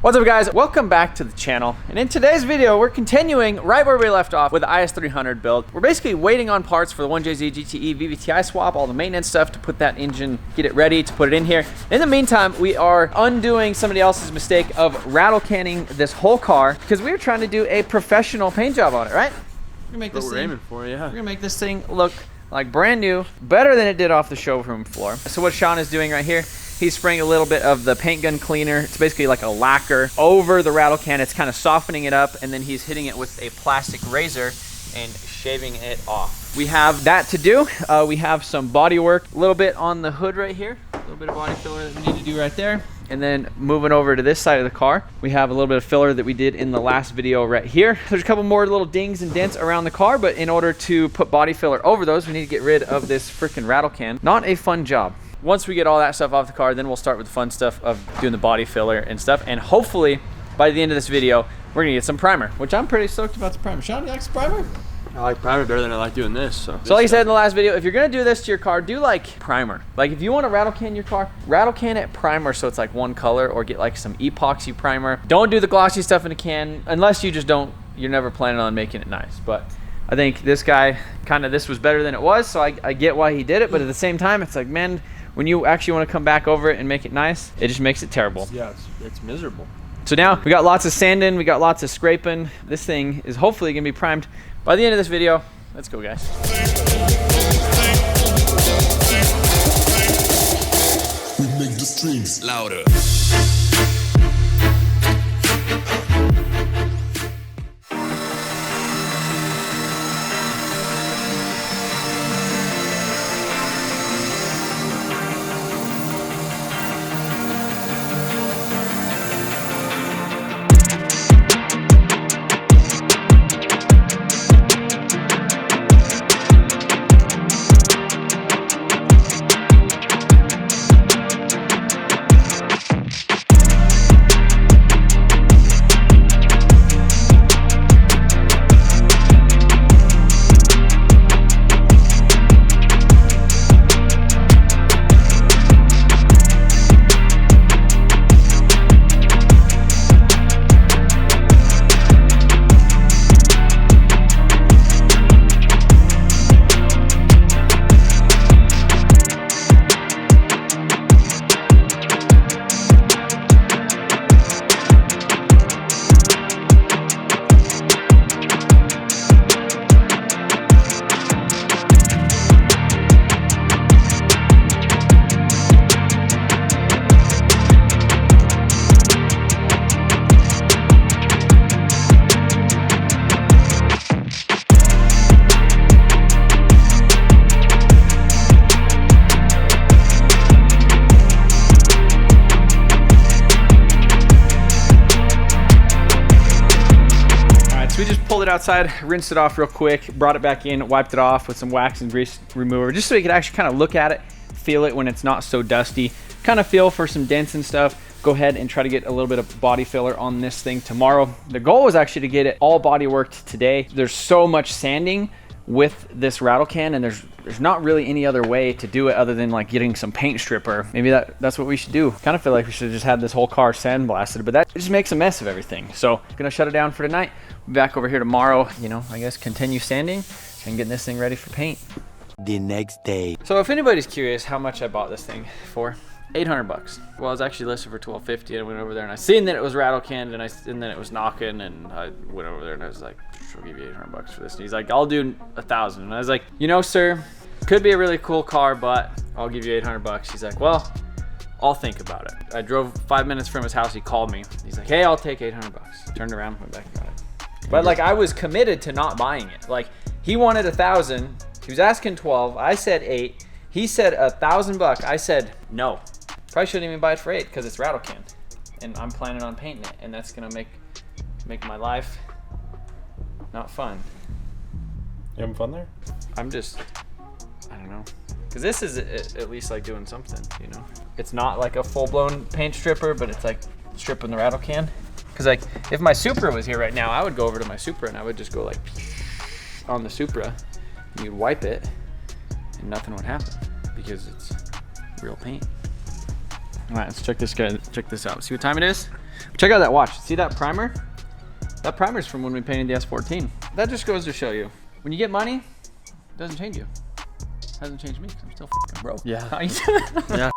What's up guys, welcome back to the channel, and in today's video we're continuing right where we left off with the Is300 build. We're basically waiting on parts for the 1JZ GTE VVTi swap, all the maintenance stuff to put that engine, get it ready to put it in here. In the meantime, we are undoing somebody else's mistake of rattle canning this whole car because we were trying to do a professional paint job on it, right? We're gonna make this thing, aiming for, yeah. We're gonna make this thing look like brand new, better than it did off the showroom floor. So what Sean is doing right here, he's spraying a little bit of the paint gun cleaner. It's basically like a lacquer over the rattle can. It's kind of softening it up, and then he's hitting it with a plastic razor and shaving it off. We have that to do. We have some body work, a little bit on the hood right here, a little bit of body filler that we need to do right there. And then moving over to this side of the car, we have a little bit of filler that we did in the last video right here. There's a couple more little dings and dents around the car, but in order to put body filler over those, we need to get rid of this freaking rattle can. Not a fun job. Once we get all that stuff off the car, then we'll start with the fun stuff of doing the body filler and stuff. And hopefully, by the end of this video, we're gonna get some primer, which I'm pretty stoked about the primer. Sean, you like some primer? I like primer better than I like doing this. So like I said in the last video, if you're gonna do this to your car, do like primer. Like if you want to rattle can your car, rattle can it primer so it's like one color, or get like some epoxy primer. Don't do the glossy stuff in a can unless you just don't, you're never planning on making it nice. But I think this guy, this was better than it was, so I get why he did it, but at the same time, it's like, man, when you actually want to come back over it and make it nice, it just makes it terrible. Yeah, it's miserable. So now we got lots of sanding, we got lots of scraping. This thing is hopefully gonna be primed by the end of this video. Let's go, guys. We make the streams louder. It outside, rinsed it off real quick, brought it back in, wiped it off with some wax and grease remover, just so you could actually kind of look at it, feel it when it's not so dusty, kind of feel for some dents and stuff. Go ahead and try to get a little bit of body filler on this thing tomorrow. The goal was actually to get it all body worked today. There's so much sanding with this rattle can, and there's not really any other way to do it other than like getting some paint stripper. Maybe that's what we should do. Kind of feel like we should have just had this whole car sandblasted, but that just makes a mess of everything. So I'm gonna shut it down for tonight. Be back over here tomorrow, you know, I guess continue sanding and getting this thing ready for paint. The next day. So if anybody's curious how much I bought this thing for, 800 bucks. Well, I was actually listed for 1250. I went over there and I seen that it was rattle canned, and then it was knocking, and I went over there and I was like, I'll give you 800 bucks for this. And he's like, I'll do 1,000. And I was like, you know, sir, could be a really cool car, but I'll give you 800 bucks. He's like, well, I'll think about it. I drove 5 minutes from his house. He called me. He's like, hey, I'll take 800 bucks. Turned around, went back and got it. But like, I was committed to not buying it. Like, he wanted 1,000. He was asking 12. I said 8. He said 1,000 bucks. I said no. Probably shouldn't even buy it for 8 because it's rattle can, and I'm planning on painting it, and that's gonna make my life not fun. You having fun there? I'm just, I don't know, because this is at least like doing something, you know. It's not like a full-blown paint stripper, but it's like stripping the rattle can. Because like, if my Supra was here right now, I would go over to my Supra and I would just go like on the Supra. You'd wipe it, and nothing would happen because it's real paint. All right, let's check this out. See what time it is? Check out that watch. See that primer? That primer's from when we painted the S14. That just goes to show you, when you get money, it doesn't change you. It hasn't changed me because I'm still fucking broke. Yeah. How you doing? Yeah.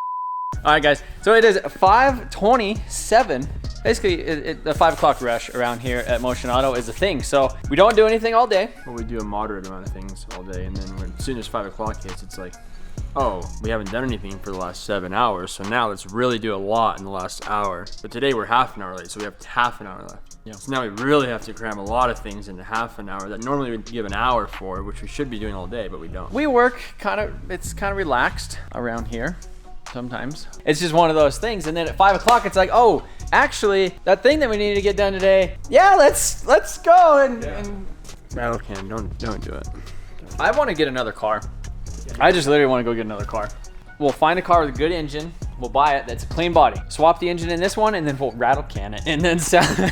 All right, guys. So it is 5:27. Basically, the 5 o'clock rush around here at Motion Auto is a thing. So we don't do anything all day. Well, we do a moderate amount of things all day, and then as soon as 5 o'clock hits, it's like, oh, we haven't done anything for the last 7 hours, so now let's really do a lot in the last hour. But today we're half an hour late, so we have half an hour left. Yeah. So now we really have to cram a lot of things into half an hour that normally we'd give an hour for, which we should be doing all day, but we don't. We work it's kind of relaxed around here sometimes. It's just one of those things. And then at 5 o'clock, it's like, oh, actually, that thing that we needed to get done today, yeah, let's go and Rattle can, don't do it. I want to get another car. I just literally want to go get another car. We'll find a car with a good engine. We'll buy it. That's a clean body. Swap the engine in this one, and then we'll rattle can it. And then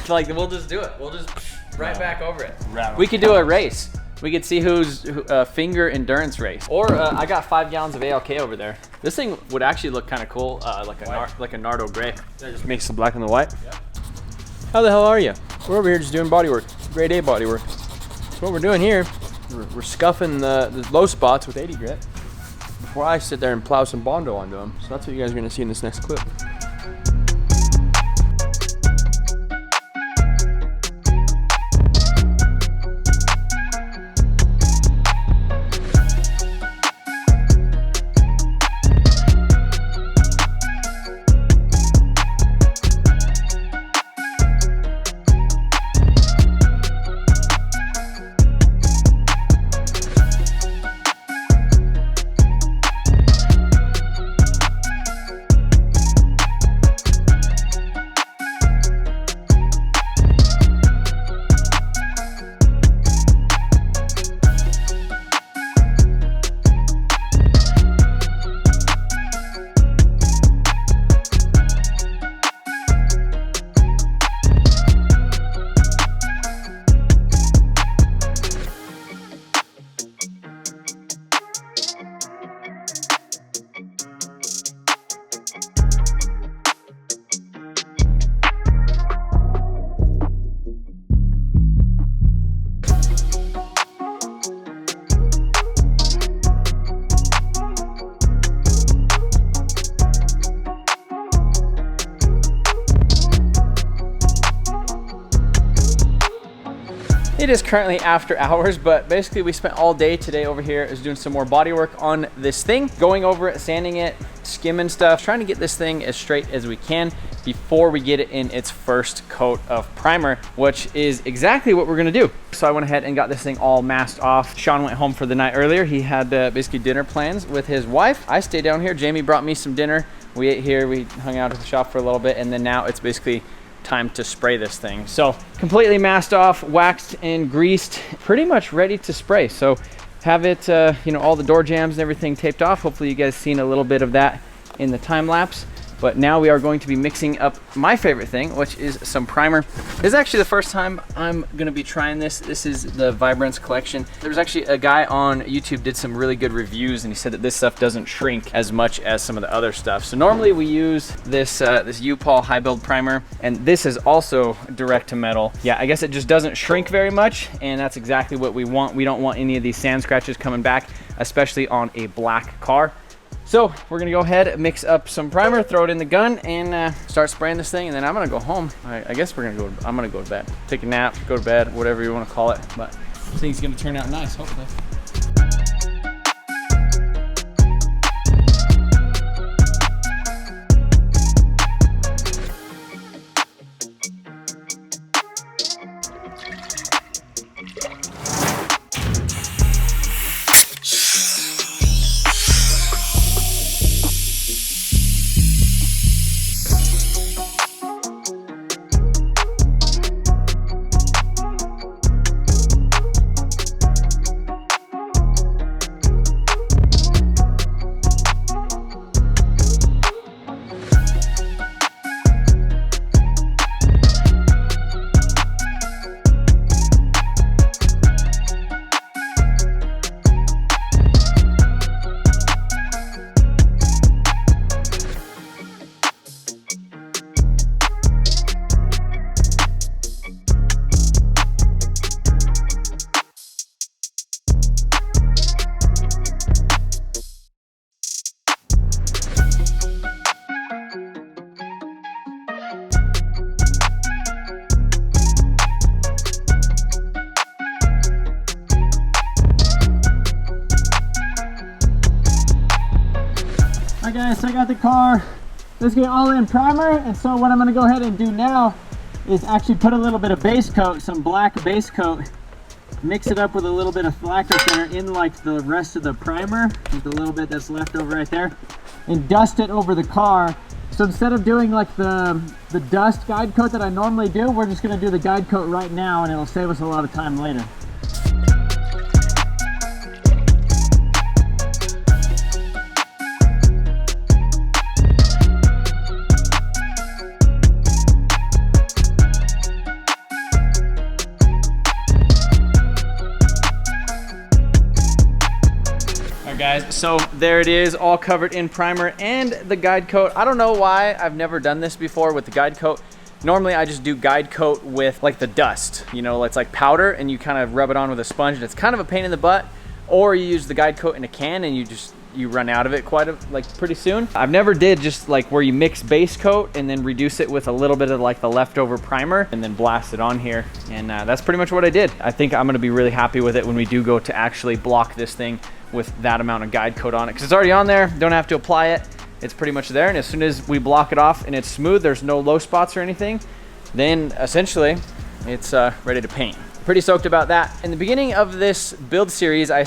like we'll just do it. We'll just right back over it. We could do a race. We could see who's finger endurance race. Or I got 5 gallons of ALK over there. This thing would actually look kind of cool, like a Nardo gray. That just makes the black and the white. Yeah. How the hell are you? We're over here just doing body work, grade A body work. So what we're doing here, we're scuffing the low spots with 80 grit before I sit there and plow some Bondo onto them. So that's what you guys are gonna see in this next clip. It is currently after hours, but basically we spent all day today over here is doing some more body work on this thing, going over it, sanding it, skimming stuff, trying to get this thing as straight as we can before we get it in its first coat of primer, which is exactly what we're gonna do. So I went ahead and got this thing all masked off. Sean went home for the night earlier. He had basically dinner plans with his wife. I stayed down here. Jamie brought me some dinner. We ate here, we hung out at the shop for a little bit, and then now it's basically time to spray this thing. So completely masked off, waxed and greased, pretty much ready to spray. So have it, you know, all the door jambs and everything taped off. Hopefully you guys seen a little bit of that in the time lapse. But now we are going to be mixing up my favorite thing, which is some primer. This is actually the first time I'm gonna be trying this. This is the Vibrance collection. There was actually a guy on YouTube did some really good reviews, and he said that this stuff doesn't shrink as much as some of the other stuff. So normally we use this this U-POL high build primer, and this is also direct to metal. Yeah, I guess it just doesn't shrink very much, and that's exactly what we want. We don't want any of these sand scratches coming back, especially on a black car. So we're gonna go ahead, mix up some primer, throw it in the gun, and start spraying this thing. And then I'm gonna go home. I guess I'm gonna go to bed, take a nap, go to bed, whatever you want to call it. But this thing's gonna turn out nice, hopefully. guys, so I got the car. Let's get all in primer. And so what I'm gonna go ahead and do now is actually put a little bit of base coat, some black base coat, mix it up with a little bit of lacquer thinner in like the rest of the primer, with the little bit that's left over right there, and dust it over the car. So instead of doing like the dust guide coat that I normally do, we're just gonna do the guide coat right now, and it'll save us a lot of time later. Guys, so there it is, all covered in primer and the guide coat. I don't know why I've never done this before with the guide coat. Normally I just do guide coat with like the dust, you know, it's like powder, and you kind of rub it on with a sponge, and it's kind of a pain in the butt. Or you use the guide coat in a can and you run out of it pretty soon. I've never did just like where you mix base coat and then reduce it with a little bit of like the leftover primer and then blast it on here. And that's pretty much what I did. I think I'm gonna be really happy with it when we do go to actually block this thing with that amount of guide coat on it, because it's already on there, don't have to apply it, it's pretty much there. And as soon as we block it off and it's smooth, there's no low spots or anything, then essentially it's ready to paint. Pretty stoked about that. In the beginning of this build series, I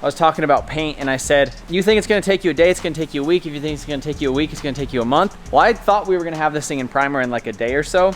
was talking about paint, and I said, you think it's gonna take you a day, it's gonna take you a week. If you think it's gonna take you a week, it's gonna take you a month. Well, I thought we were gonna have this thing in primer in like a day or so,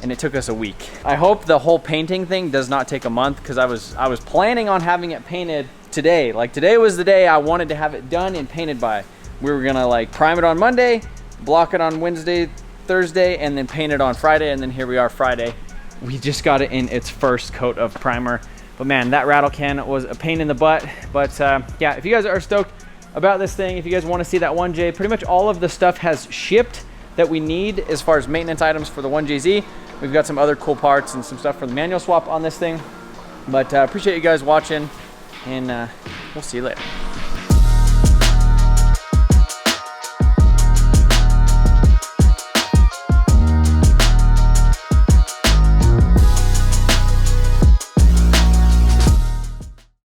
and it took us a week. I hope the whole painting thing does not take a month, because I was planning on having it painted today. Like today was the day I wanted to have it done and painted by. We were gonna like prime it on Monday, block it on Wednesday, Thursday, and then paint it on Friday, and then here we are Friday. We just got it in its first coat of primer. But man, that rattle can was a pain in the butt. But yeah, if you guys are stoked about this thing, if you guys want to see that 1J, pretty much all of the stuff has shipped that we need as far as maintenance items for the 1JZ. We've got some other cool parts and some stuff for the manual swap on this thing. But appreciate you guys watching, and we'll see you later.